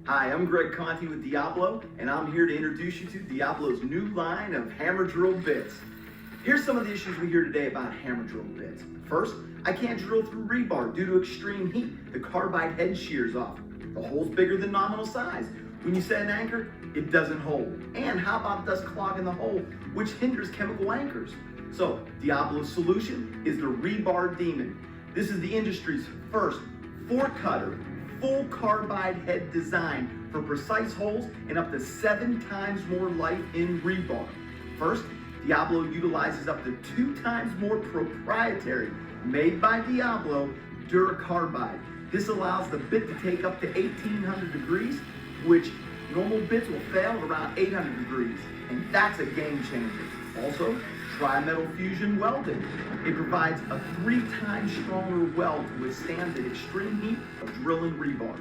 Hi, I'm Greg Conti with Diablo, and I'm here to introduce you to Diablo's new line of hammer drill bits. Here's some of the issues we hear today about hammer drill bits. First, I can't drill through rebar due to extreme heat. The carbide head shears off. The hole's bigger than nominal size. When you set an anchor, it doesn't hold. And how about dust clogging the hole, which hinders chemical anchors? So, Diablo's solution is the Rebar Demon. This is the industry's first four-cutter, full-carbide head design for precise holes and up to 7 times more life in rebar. First, Diablo utilizes up to 2 times more proprietary, made by Diablo, Dura-Carbide. This allows the bit to take up to 1800 degrees, which normal bits will fail at around 800 degrees, and that's a game changer. Also, Tri-Metal Fusion Welding. It provides a 3 times stronger weld to withstand the extreme heat of drilling rebar.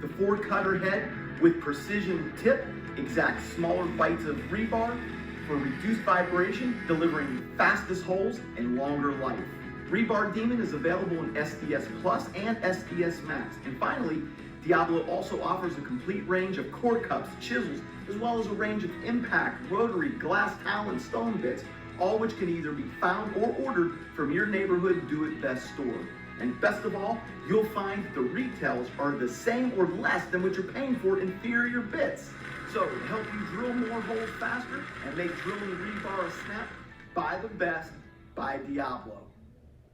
The 4-cutter head with precision tip exacts smaller bites of rebar for reduced vibration, delivering fastest holes and longer life. Rebar Demon is available in SDS-Plus and SDS-Max. And finally, Diablo also offers a complete range of core cups, chisels, as well as a range of impact, rotary, glass towel, and stone bits, all which can either be found or ordered from your neighborhood do-it-best store. And best of all, you'll find the retails are the same or less than what you're paying for inferior bits. So to help you drill more holes faster and make drilling rebar a snap, buy the best, buy Diablo.